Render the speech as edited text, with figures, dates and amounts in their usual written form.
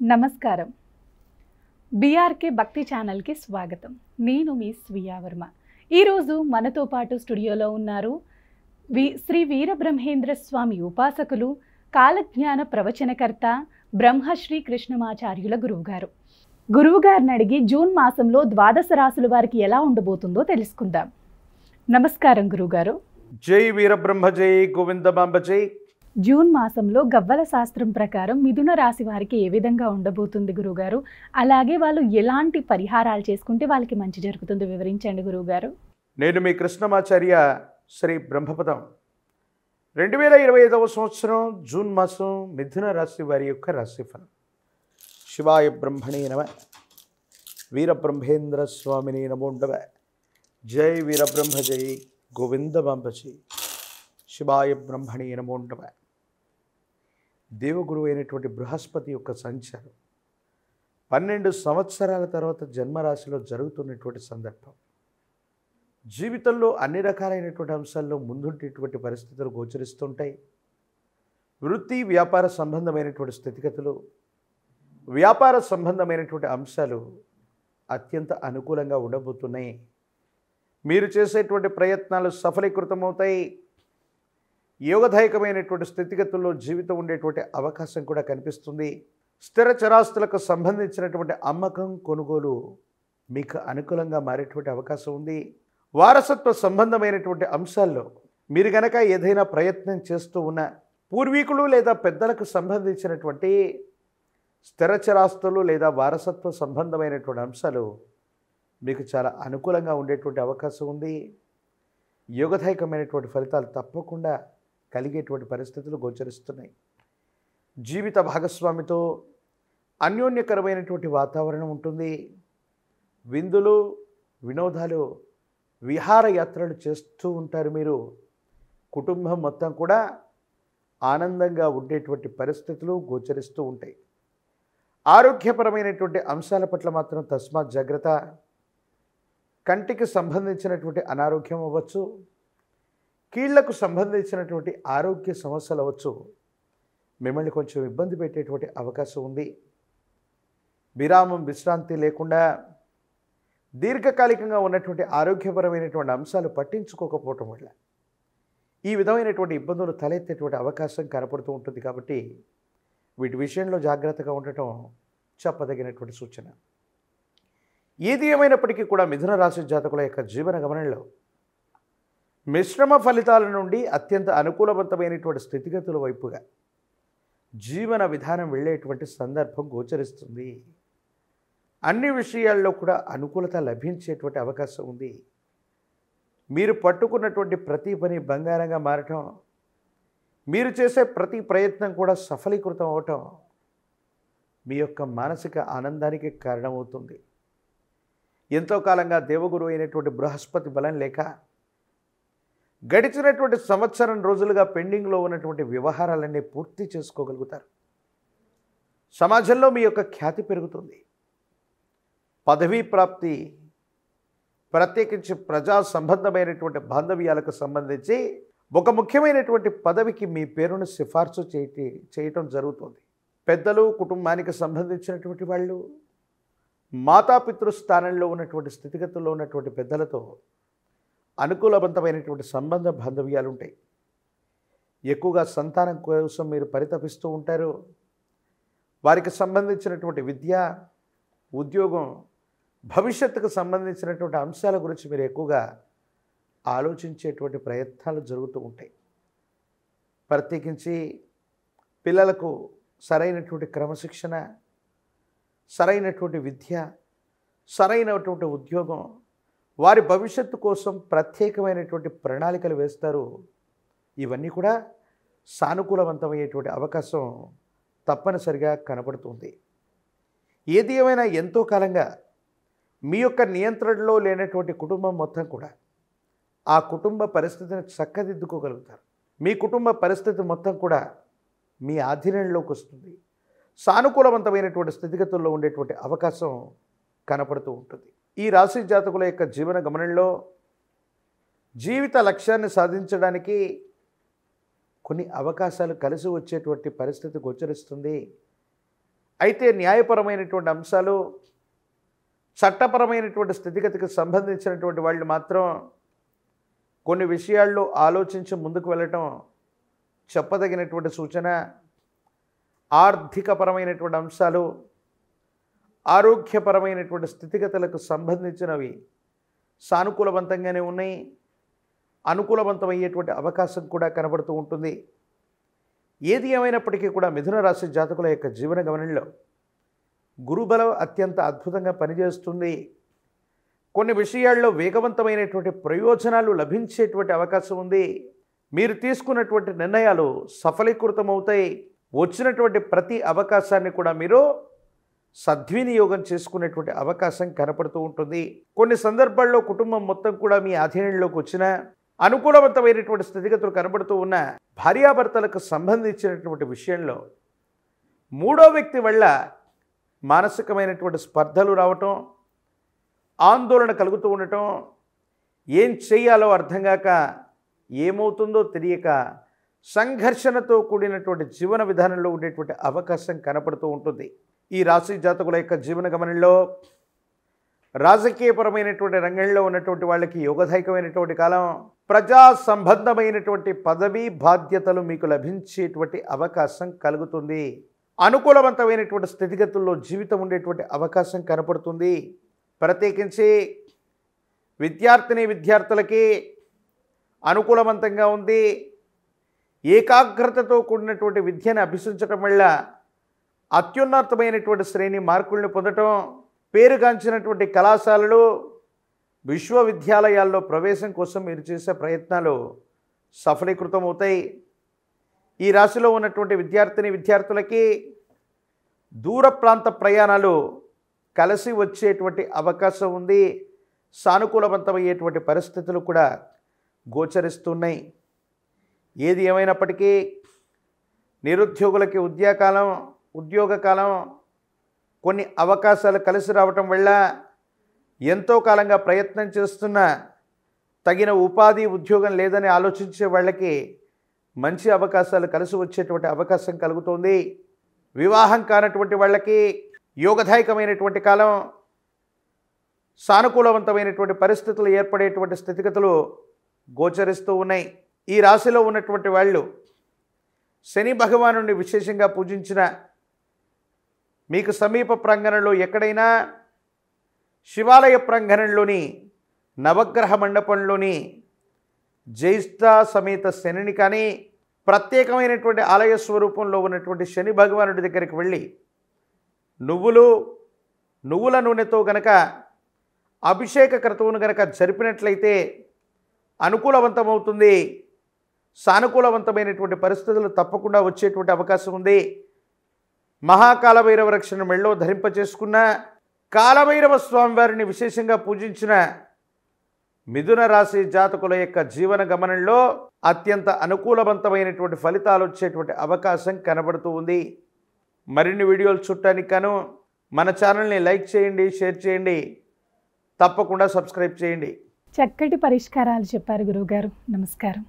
నమస్కారం. బీఆర్కే భక్తి ఛానల్‌కి స్వాగతం. నేను మీ స్వీయ వర్మ. ఈరోజు మనతో పాటు స్టూడియోలో ఉన్నారు శ్రీ వీరబ్రహ్మేంద్ర స్వామి ఉపాసకులు, కాలజ్ఞాన ప్రవచనకర్త, బ్రహ్మశ్రీ కృష్ణమాచార్యుల గురువుగారు. గురువుగారిని అడిగి జూన్ మాసంలో ద్వాదశ రాశుల వారికి ఎలా ఉండబోతుందో తెలుసుకుందాం. నమస్కారం గురువుగారు. జై వీరబ్రహ్మ జై గోవిందమాంబ జై. జూన్ మాసంలో గవ్వల శాస్త్రం ప్రకారం మిథున రాశి వారికి ఏ విధంగా ఉండబోతుంది గురువుగారు? అలాగే వాళ్ళు ఎలాంటి పరిహారాలు చేసుకుంటే వాళ్ళకి మంచి జరుగుతుంది వివరించండి గురువుగారు. నేను మీ కృష్ణమాచార్య శ్రీ బ్రహ్మపదం. 2025 సంవత్సరం జూన్ మాసం మిథున రాశి వారి యొక్క రాశిఫలం. శివాయ బ్రహ్మణే నమ, వీరబ్రహ్మేంద్ర స్వామిని నమోండవ. జై వీరబ్రహ్మ జై గోవిందమాంబ జై. శివాయ బ్రహ్మణే నమోండవ. దేవగురువు అయినటువంటి బృహస్పతి యొక్క సంచారం 12 సంవత్సరాల తర్వాత జన్మరాశిలో జరుగుతున్నటువంటి సందర్భం. జీవితంలో అన్ని రకాలైనటువంటి అంశాల్లో ముందుండేటువంటి పరిస్థితులు గోచరిస్తుంటాయి. వృత్తి వ్యాపార సంబంధమైనటువంటి స్థితిగతులు, వ్యాపార సంబంధమైనటువంటి అంశాలు అత్యంత అనుకూలంగా ఉండబోతున్నాయి. మీరు చేసేటువంటి ప్రయత్నాలు సఫలీకృతమవుతాయి. యోగదాయకమైనటువంటి స్థితిగతుల్లో జీవితం ఉండేటువంటి అవకాశం కూడా కనిపిస్తుంది. స్థిర చరాస్తులకు సంబంధించినటువంటి అమ్మకం కొనుగోలు మీకు అనుకూలంగా మారేటువంటి అవకాశం ఉంది. వారసత్వ సంబంధమైనటువంటి అంశాల్లో మీరు గనక ఏదైనా ప్రయత్నం చేస్తూ ఉన్న పూర్వీకులు లేదా పెద్దలకు సంబంధించినటువంటి స్థిర చరాస్తులు లేదా వారసత్వ సంబంధమైనటువంటి అంశాలు మీకు చాలా అనుకూలంగా ఉండేటువంటి అవకాశం ఉంది. యోగదాయకమైనటువంటి ఫలితాలు తప్పకుండా కలిగేటువంటి పరిస్థితులు గోచరిస్తున్నాయి. జీవిత భాగస్వామితో అన్యోన్యకరమైనటువంటి వాతావరణం ఉంటుంది. విందులు, వినోదాలు, విహారయాత్రలు చేస్తూ ఉంటారు. మీరు కుటుంబం మొత్తం కూడా ఆనందంగా ఉండేటువంటి పరిస్థితులు గోచరిస్తూ ఉంటాయి. ఆరోగ్యపరమైనటువంటి అంశాల పట్ల మాత్రం తస్మాత్ జాగ్రత్త. కంటికి సంబంధించినటువంటి అనారోగ్యం అవ్వచ్చు, కీళ్లకు సంబంధించినటువంటి ఆరోగ్య సమస్యలు అవ్వచ్చు, మిమ్మల్ని కొంచెం ఇబ్బంది పెట్టేటువంటి అవకాశం ఉంది. విరామం, విశ్రాంతి లేకుండా దీర్ఘకాలికంగా ఉన్నటువంటి ఆరోగ్యపరమైనటువంటి అంశాలు పట్టించుకోకపోవటం వల్ల ఈ విధమైనటువంటి ఇబ్బందులు తలెత్తేటువంటి అవకాశం కనపడుతూ ఉంటుంది. కాబట్టి వీటి విషయంలో జాగ్రత్తగా ఉండటం చెప్పదగినటువంటి సూచన. ఏది ఏమైనప్పటికీ కూడా మిథున రాశి జాతకుల యొక్క జీవన గమనంలో మిశ్రమ ఫలితాల నుండి అత్యంత అనుకూలవంతమైనటువంటి స్థితిగతుల వైపుగా జీవన విధానం వెళ్ళేటువంటి సందర్భం గోచరిస్తుంది. అన్ని విషయాల్లో కూడా అనుకూలత లభించేటువంటి అవకాశం ఉంది. మీరు పట్టుకున్నటువంటి ప్రతి పని బంగారంగా మారటం, మీరు చేసే ప్రతి ప్రయత్నం కూడా సఫలీకృతం అవటం మీ యొక్క మానసిక ఆనందానికి కారణమవుతుంది. ఎంతో కాలంగా దేవగురు అయినటువంటి బృహస్పతి బలం లేక గడిచినటువంటి సంవత్సరం రోజులుగా పెండింగ్లో ఉన్నటువంటి వ్యవహారాలన్నీ పూర్తి చేసుకోగలుగుతారు. సమాజంలో మీ యొక్క ఖ్యాతి పెరుగుతుంది. పదవీ ప్రాప్తి, ప్రత్యేకించి ప్రజా సంబంధమైనటువంటి బాంధవ్యాలకు సంబంధించి ఒక ముఖ్యమైనటువంటి పదవికి మీ పేరును సిఫార్సు చేయటం జరుగుతుంది. పెద్దలు, కుటుంబానికి సంబంధించినటువంటి వాళ్ళు, మాతాపితృ స్థానంలో ఉన్నటువంటి స్థితిగతుల్లో ఉన్నటువంటి పెద్దలతో అనుకూలవంతమైనటువంటి సంబంధ బాంధవ్యాలు ఉంటాయి. ఎక్కువగా సంతానం కోసం మీరు పరితపిస్తూ ఉంటారు. వారికి సంబంధించినటువంటి విద్య, ఉద్యోగం, భవిష్యత్తుకు సంబంధించినటువంటి అంశాల గురించి మీరు ఎక్కువగా ఆలోచించేటువంటి ప్రయత్నాలు జరుగుతూ ఉంటాయి. ప్రత్యేకించి పిల్లలకు సరైనటువంటి క్రమశిక్షణ, సరైనటువంటి విద్య, సరైనటువంటి ఉద్యోగం, వారి భవిష్యత్తు కోసం ప్రత్యేకమైనటువంటి ప్రణాళికలు వేస్తారు. ఇవన్నీ కూడా సానుకూలవంతమయ్యేటువంటి అవకాశం తప్పనిసరిగా కనపడుతుంది. ఏది ఏమైనా ఎంతో కాలంగా మీ యొక్క నియంత్రణలో లేనటువంటి కుటుంబం మొత్తం కూడా ఆ కుటుంబ పరిస్థితిని చక్కదిద్దుకోగలుగుతారు. మీ కుటుంబ పరిస్థితి మొత్తం కూడా మీ ఆధీనంలోకి వస్తుంది. సానుకూలవంతమైనటువంటి స్థితిగతుల్లో ఉండేటువంటి అవకాశం కనపడుతూ ఉంటుంది. ఈ రాశి జాతకుల యొక్క జీవన గమనంలో జీవిత లక్ష్యాన్ని సాధించడానికి కొన్ని అవకాశాలు కలిసి వచ్చేటువంటి పరిస్థితి గోచరిస్తుంది. అయితే న్యాయపరమైనటువంటి అంశాలు, చట్టపరమైనటువంటి స్థితిగతికి సంబంధించినటువంటి వాళ్ళు మాత్రం కొన్ని విషయాల్లో ఆలోచించి ముందుకు వెళ్ళటం చెప్పదగినటువంటి సూచన. ఆర్థికపరమైనటువంటి అంశాలు, ఆరోగ్యపరమైనటువంటి స్థితిగతులకు సంబంధించినవి సానుకూలవంతంగానే ఉన్నాయి. అనుకూలవంతమయ్యేటువంటి అవకాశం కూడా కనబడుతూ ఉంటుంది. ఏది ఏమైనప్పటికీ కూడా మిథున రాశి జాతకుల యొక్క జీవన గమనంలో గురుబలం అత్యంత అద్భుతంగా పనిచేస్తుంది. కొన్ని విషయాల్లో వేగవంతమైనటువంటి ప్రయోజనాలు లభించేటువంటి అవకాశం ఉంది. మీరు తీసుకున్నటువంటి నిర్ణయాలు సఫలీకృతమవుతాయి. వచ్చినటువంటి ప్రతి అవకాశాన్ని కూడా మీరు సద్వినియోగం చేసుకునేటువంటి అవకాశం కనపడుతూ ఉంటుంది. కొన్ని సందర్భాల్లో కుటుంబం మొత్తం కూడా మీ ఆధీనంలోకి వచ్చిన అనుకూలవంతమైనటువంటి స్థితిగతులు కనబడుతూ ఉన్న భార్యాభర్తలకు సంబంధించినటువంటి విషయంలో మూడో వ్యక్తి వల్ల మానసికమైనటువంటి స్పర్ధలు రావటం, ఆందోళన కలుగుతూ ఉండటం, ఏం చేయాలో అర్థం కాక, ఏమవుతుందో తెలియక సంఘర్షణతో కూడినటువంటి జీవన విధానంలో ఉండేటువంటి అవకాశం కనపడుతూ ఉంటుంది. ఈ రాశి జాతకుల యొక్క జీవన గమనంలో రాజకీయపరమైనటువంటి రంగంలో ఉన్నటువంటి వాళ్ళకి యోగదాయకమైనటువంటి కాలం. ప్రజా సంబంధమైనటువంటి పదవి బాధ్యతలు మీకు లభించేటువంటి అవకాశం కలుగుతుంది. అనుకూలవంతమైనటువంటి స్థితిగతుల్లో జీవితం ఉండేటువంటి అవకాశం కనపడుతుంది. ప్రత్యేకించి విద్యార్థినులకి అనుకూలవంతంగా ఉంది. ఏకాగ్రతతో కూడినటువంటి విద్యను అభ్యసించడం వల్ల అత్యున్నతమైనటువంటి శ్రేణి మార్కులను పొందటం, పేరుగాంచినటువంటి కళాశాలలు, విశ్వవిద్యాలయాల్లో ప్రవేశం కోసం మీరు చేసే ప్రయత్నాలు సఫలీకృతమవుతాయి. ఈ రాశిలో ఉన్నటువంటి విద్యార్థులకి దూర ప్రాంత ప్రయాణాలు కలిసి వచ్చేటువంటి అవకాశం ఉంది. సానుకూలవంతమయ్యేటువంటి పరిస్థితులు కూడా గోచరిస్తున్నాయి. ఏది ఏమైనప్పటికీ నిరుద్యోగులకి ఉద్యోగకాలం కొన్ని అవకాశాలు కలిసి రావటం వల్ల ఎంతో కాలంగా ప్రయత్నం చేస్తున్న తగిన ఉపాధి ఉద్యోగం లేదని ఆలోచించే వాళ్ళకి మంచి అవకాశాలు కలిసి వచ్చేటువంటి అవకాశం కలుగుతుంది. వివాహం కానటువంటి వాళ్ళకి యోగదాయకమైనటువంటి కాలం. సానుకూలవంతమైనటువంటి పరిస్థితులు ఏర్పడేటువంటి స్థితిగతులు గోచరిస్తూ ఉన్నాయి. ఈ రాశిలో ఉన్నటువంటి వాళ్ళు శని భగవానుడిని విశేషంగా పూజించిన, మీకు సమీప ప్రాంగణంలో ఎక్కడైనా శివాలయ ప్రాంగణంలోని నవగ్రహ మండపంలోని జ్యేష్ఠ సమేత శనిని కానీ, ప్రత్యేకమైనటువంటి ఆలయ స్వరూపంలో ఉన్నటువంటి శని భగవానుడి దగ్గరికి వెళ్ళి నువ్వుల నూనెతో గనక అభిషేక క్రతువును గనక జరిపినట్లయితే అనుకూలవంతమవుతుంది. సానుకూలవంతమైనటువంటి పరిస్థితులు తప్పకుండా వచ్చేటువంటి అవకాశం ఉంది. మహాకాలభైరవ రక్షణ మెళ్ళో ధరింపచేసుకున్న, కాలభైరవ స్వామివారిని విశేషంగా పూజించిన మిథున రాశి జాతకుల యొక్క జీవన గమనంలో అత్యంత అనుకూలవంతమైనటువంటి ఫలితాలు వచ్చేటువంటి అవకాశం కనబడుతూ ఉంది. మరిన్ని వీడియోలు చూడటానికి గాను మన ఛానల్ని లైక్ చేయండి, షేర్ చేయండి, తప్పకుండా సబ్స్క్రైబ్ చేయండి. చక్కటి పరిష్కారాలు చెప్పారు గురువుగారు. నమస్కారం.